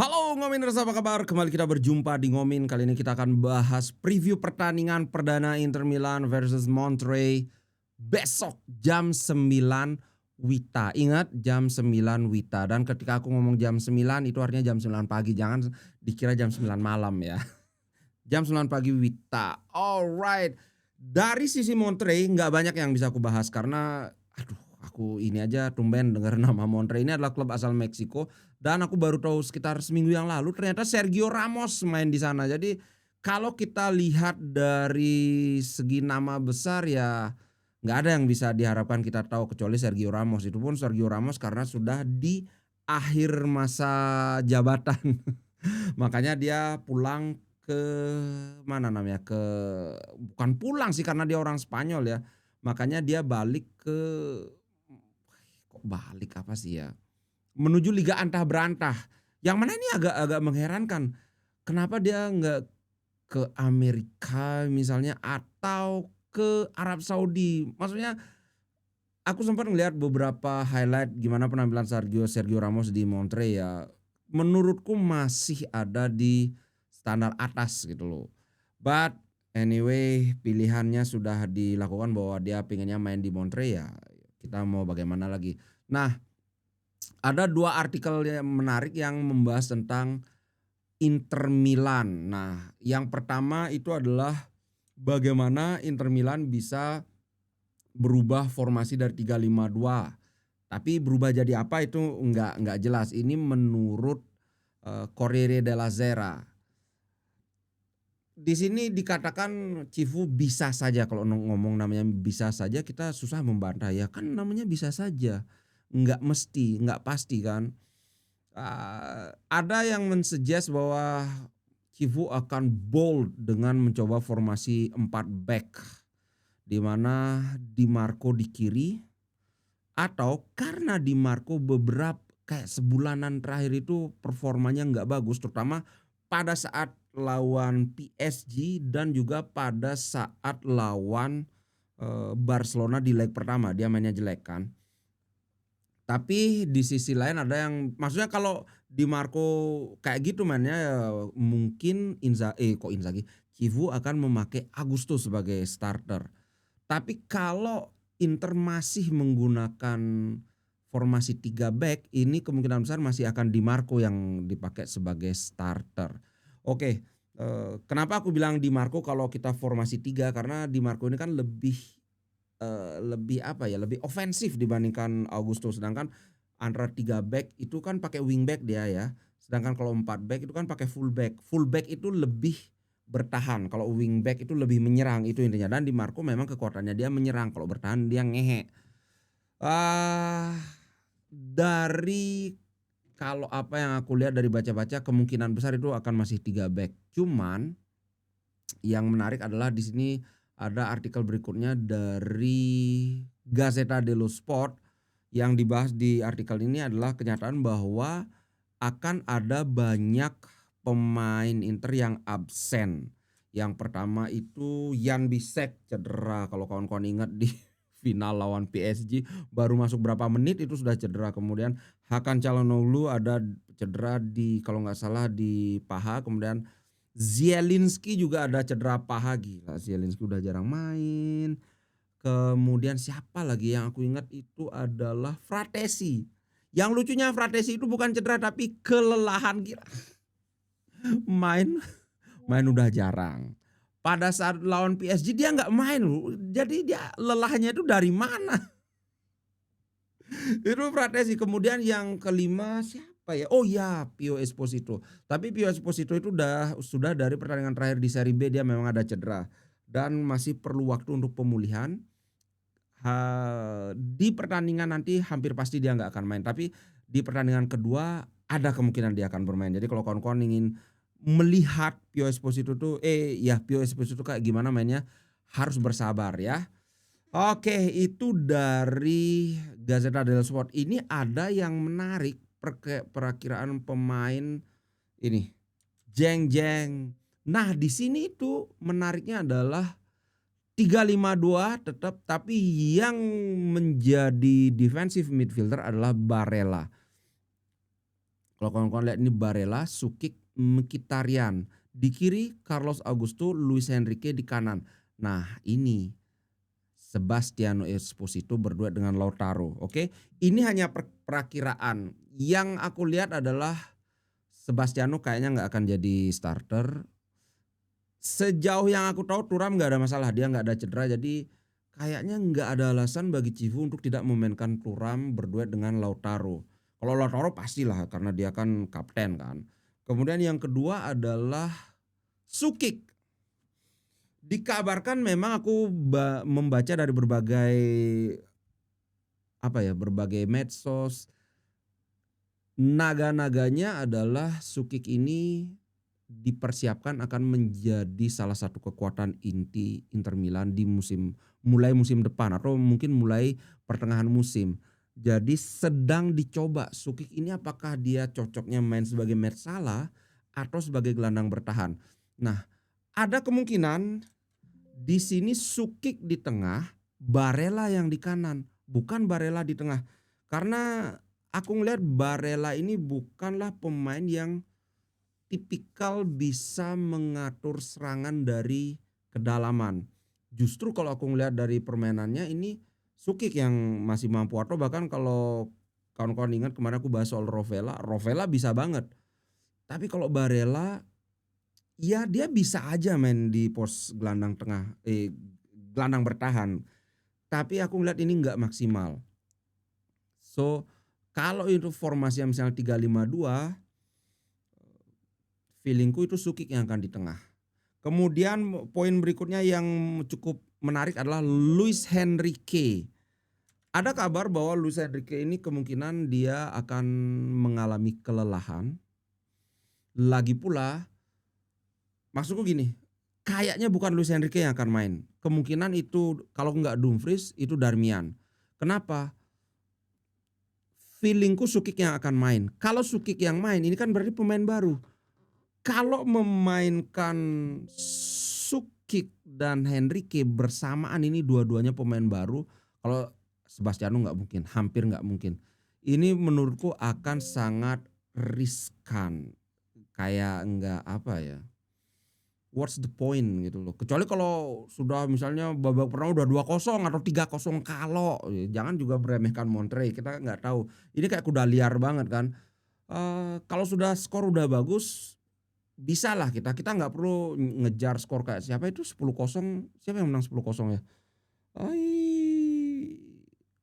Halo Ngominers, apa kabar? Kembali kita berjumpa di Ngomin. Kali ini kita akan bahas preview pertandingan perdana Inter Milan versus Monterrey besok jam 9 WITA. Ingat jam 9 WITA. Dan ketika aku ngomong jam 9 itu artinya jam 9 pagi. Jangan dikira jam 9 malam ya. Jam 9 pagi WITA. Alright. Dari sisi Monterrey nggak banyak yang bisa aku bahas karena aku ini aja tumben dengar nama Monterrey. Ini adalah klub asal Meksiko dan aku baru tahu sekitar seminggu yang lalu ternyata Sergio Ramos main di sana. Jadi kalau kita lihat dari segi nama besar ya nggak ada yang bisa diharapkan kita tahu kecuali Sergio Ramos. Itu pun Sergio Ramos karena sudah di akhir masa jabatan. Makanya dia pulang ke mana namanya, bukan pulang sih karena dia orang Spanyol ya. Makanya dia balik ke kok balik apa sih ya, menuju liga antah berantah. Yang mana ini agak mengherankan. Kenapa dia nggak ke Amerika misalnya atau ke Arab Saudi? Maksudnya aku sempat ngelihat beberapa highlight gimana penampilan Sergio Ramos di Monterrey ya. Menurutku masih ada di standar atas gitu loh. But anyway, pilihannya sudah dilakukan bahwa dia pengennya main di Monterrey ya. Kita mau bagaimana lagi. Nah, ada dua artikel yang menarik yang membahas tentang Inter Milan. Nah, yang pertama itu adalah bagaimana Inter Milan bisa berubah formasi dari 3-5-2. Tapi berubah jadi apa itu enggak jelas. Ini menurut Corriere della Sera. Di sini dikatakan Cifu bisa saja, kalau ngomong namanya bisa saja kita susah membantah ya, kan namanya bisa saja. Enggak mesti, enggak pasti kan. Ada yang men-suggest bahwa Cifu akan bold dengan mencoba formasi 4 back. Di mana Di Marco di kiri, atau karena Di Marco beberapa kayak sebulanan terakhir itu performanya nggak bagus, terutama pada saat lawan PSG dan juga pada saat lawan Barcelona di leg pertama dia mainnya jelek kan. Tapi di sisi lain ada yang maksudnya kalau Di Marco kayak gitu mainnya ya mungkin Inzaghi, Cifu akan memakai Augusto sebagai starter. Tapi kalau Inter masih menggunakan formasi 3 back, ini kemungkinan besar masih akan Di Marco yang dipakai sebagai starter. Oke, kenapa aku bilang Di Marco kalau kita formasi 3, karena Di Marco ini kan lebih apa ya, lebih ofensif dibandingkan Augusto. Sedangkan antara 3 back itu kan pakai wing back dia ya. Sedangkan kalau 4 back itu kan pakai full back. Full back itu lebih bertahan, kalau wing back itu lebih menyerang, itu intinya. Dan Di Marco memang kekuatannya dia menyerang, kalau bertahan dia ngehe. Dari kalau apa yang aku lihat dari baca-baca kemungkinan besar itu akan masih 3 back. Cuman yang menarik adalah di sini ada artikel berikutnya dari Gazzetta dello Sport. Yang dibahas di artikel ini adalah kenyataan bahwa akan ada banyak pemain Inter yang absen. Yang pertama itu Jan Bisek cedera, kalau kawan-kawan ingat di final lawan PSG baru masuk berapa menit itu sudah cedera. Kemudian Hakan Çalhanoğlu ada cedera di kalau nggak salah di paha. Kemudian Zielinski juga ada cedera paha, gila Zielinski udah jarang main. Kemudian siapa lagi yang aku ingat itu adalah Fratesi. Yang lucunya Fratesi itu bukan cedera tapi kelelahan, gila. Main udah jarang. Pada saat lawan PSG dia nggak main loh. Jadi dia lelahnya itu dari mana? Itu Fratesi. Kemudian yang kelima siapa ya? Oh ya, Pio Esposito. Tapi Pio Esposito itu sudah dari pertandingan terakhir di Serie B dia memang ada cedera dan masih perlu waktu untuk pemulihan. Di pertandingan nanti hampir pasti dia nggak akan main, tapi di pertandingan kedua ada kemungkinan dia akan bermain. Jadi kalau kawan-kawan ingin melihat Pio Esposito kayak gimana mainnya, harus bersabar ya. Oke, itu dari Gazzetta dello Sport. Ini ada yang menarik, perakiraan pemain ini, Jeng Jeng. Nah, di sini itu menariknya adalah 3-5-2 tetap, tapi yang menjadi defensive midfielder adalah Barella. Kalau kawan-kawan lihat ini Barella, Sukic, Mkhitaryan. Di kiri Carlos Augusto, Luis Enrique di kanan. Nah ini Sebastiano Esposito berduet dengan Lautaro. Oke, ini hanya perakiraan. Yang aku lihat adalah Sebastiano kayaknya nggak akan jadi starter. Sejauh yang aku tahu Thuram nggak ada masalah, dia nggak ada cedera, jadi kayaknya nggak ada alasan bagi Cifu untuk tidak memainkan Thuram berduet dengan Lautaro. Kalau Lautaro pastilah karena dia kan kapten kan. Kemudian yang kedua adalah Sukic. Dikabarkan memang aku membaca dari berbagai medsos, naga-naganya adalah Sukic ini dipersiapkan akan menjadi salah satu kekuatan inti Inter Milan di mulai musim depan atau mungkin mulai pertengahan musim. Jadi sedang dicoba Sukic ini apakah dia cocoknya main sebagai Mersala atau sebagai gelandang bertahan. Nah, ada kemungkinan di sini Sukic di tengah, Barella yang di kanan, bukan Barella di tengah. Karena aku ngelihat Barella ini bukanlah pemain yang tipikal bisa mengatur serangan dari kedalaman. Justru kalau aku ngelihat dari permainannya ini Sukic yang masih mampu, atau bahkan kalau kawan-kawan ingat kemarin aku bahas soal Rovella bisa banget. Tapi kalau Barella ya dia bisa aja main di pos gelandang tengah, gelandang bertahan. Tapi aku ngelihat ini nggak maksimal. So kalau itu formasi yang misalnya 3-5-2, feelingku itu Sukic yang akan di tengah. Kemudian poin berikutnya yang cukup menarik adalah Luis Enrique. Ada kabar bahwa Luis Enrique ini kemungkinan dia akan mengalami kelelahan. Lagi pula, maksudku gini, kayaknya bukan Luis Enrique yang akan main. Kemungkinan itu kalau nggak Dumfries itu Darmian. Kenapa? Feelingku Sukic yang akan main. Kalau Sukic yang main, ini kan berarti pemain baru. Kalau memainkan Sukic dan Henrique bersamaan, ini dua-duanya pemain baru. Kalau Sebastiano nggak mungkin, hampir nggak mungkin. Ini menurutku akan sangat riskan. Kayak nggak what's the point gitu loh. Kecuali kalau sudah misalnya babak pertama udah 2-0 atau 3-0 kalau, jangan juga meremehkan Monterrey, kita nggak tahu. Ini kayak kuda liar banget kan. Kalau sudah skor udah bagus, bisa lah kita nggak perlu ngejar skor kayak siapa itu 10-0, siapa yang menang 10-0 ya?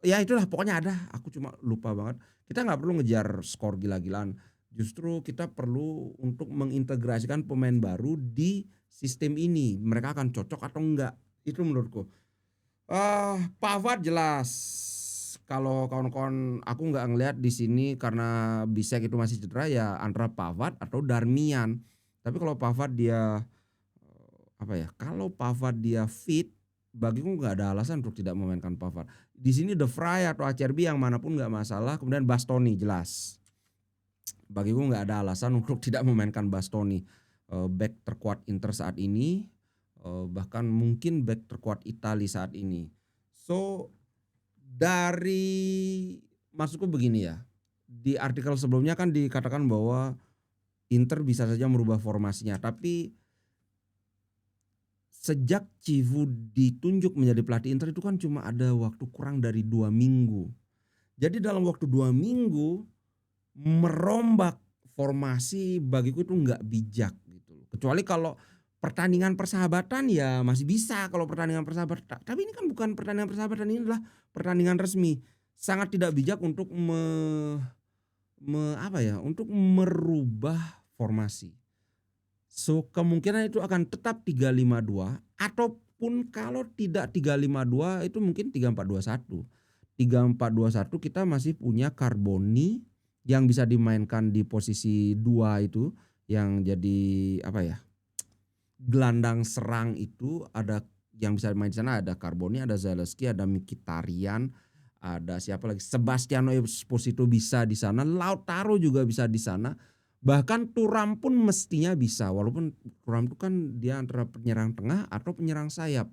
Ya itulah pokoknya ada, aku cuma lupa banget. Kita nggak perlu ngejar skor gila-gilaan. Justru kita perlu untuk mengintegrasikan pemain baru di sistem ini. Mereka akan cocok atau enggak. Itu menurutku. Pavard jelas. Kalau kawan-kawan aku nggak ngelihat di sini karena Bisek itu masih cedera, ya antara Pavard atau Darmian. Tapi kalau Pavard dia kalau Pavard dia fit, bagiku nggak ada alasan untuk tidak memainkan Pavard. Di sini De Vrij atau Acerbi yang manapun nggak masalah. Kemudian Bastoni jelas. Bagiku nggak ada alasan untuk tidak memainkan Bastoni. Back terkuat Inter saat ini, bahkan mungkin back terkuat Italia saat ini. So maksudku begini ya. Di artikel sebelumnya kan dikatakan bahwa Inter bisa saja merubah formasinya, tapi sejak Cifu ditunjuk menjadi pelatih Inter itu kan cuma ada waktu kurang dari 2 minggu. Jadi dalam waktu 2 minggu merombak formasi bagiku itu nggak bijak gitu. Kecuali kalau pertandingan persahabatan ya masih bisa kalau pertandingan persahabatan. Tapi ini kan bukan pertandingan persahabatan, ini adalah pertandingan resmi. Sangat tidak bijak untuk untuk merubah formasi. So kemungkinan itu akan tetap 3-5-2 ataupun kalau tidak 3-5-2 itu mungkin 3-4-2-1. 3-4-2-1 kita masih punya Carboni yang bisa dimainkan di posisi 2 itu, yang jadi gelandang serang itu ada yang bisa main di sana, ada Carboni, ada Zalewski, ada Mkhitaryan, ada siapa lagi? Sebastiano Esposito bisa di sana, Lautaro juga bisa di sana. Bahkan Thuram pun mestinya bisa, walaupun Thuram itu kan dia antara penyerang tengah atau penyerang sayap.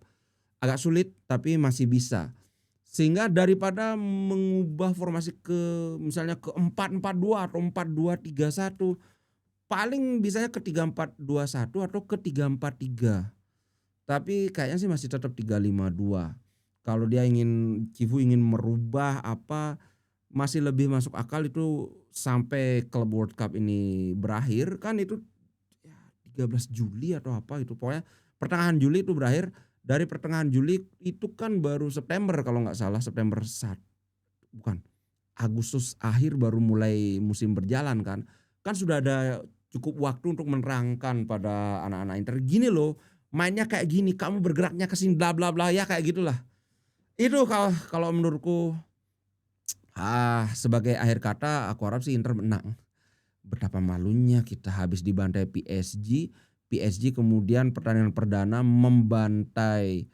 Agak sulit tapi masih bisa. Sehingga daripada mengubah formasi ke misalnya ke 4-4-2 atau 4-2-3-1, paling bisanya ke 3-4-2-1 atau ke 3-4-3. Tapi kayaknya sih masih tetap 3-5-2. Kalau dia Cifu ingin merubah apa, masih lebih masuk akal itu sampai Club World Cup ini berakhir, kan itu ya 13 Juli atau apa gitu, pokoknya pertengahan Juli itu berakhir. Dari pertengahan Juli itu kan baru September kalau nggak salah, bukan, Agustus akhir baru mulai musim berjalan kan. Kan sudah ada cukup waktu untuk menerangkan pada anak-anak Inter, gini loh, mainnya kayak gini, kamu bergeraknya ke sini bla bla bla, ya kayak gitulah. Itu kalau menurutku sebagai akhir kata aku harap sih Inter menang. Betapa malunya kita habis dibantai PSG. PSG kemudian pertandingan perdana membantai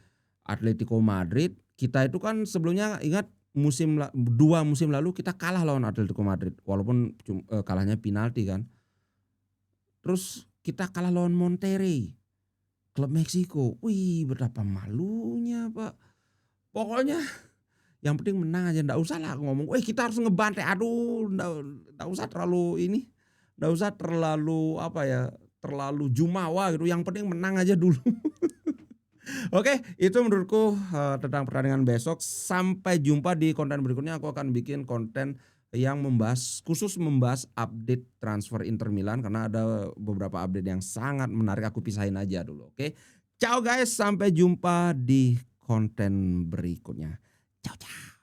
Atletico Madrid. Kita itu kan sebelumnya ingat 2 musim lalu kita kalah lawan Atletico Madrid walaupun kalahnya penalti kan. Terus kita kalah lawan Monterrey, klub Meksiko. Wih, betapa malunya, Pak. Pokoknya yang penting menang aja, ndak usah lah ngomong, kita harus ngebantai, aduh ndak usah terlalu ini, ndak usah terlalu apa ya, terlalu jumawa gitu, yang penting menang aja dulu. Oke, itu menurutku tentang pertandingan besok. Sampai jumpa di konten berikutnya, aku akan bikin konten yang khusus membahas update transfer Inter Milan karena ada beberapa update yang sangat menarik, aku pisahin aja dulu, oke. Ciao guys, sampai jumpa di konten berikutnya. Ciao ciao.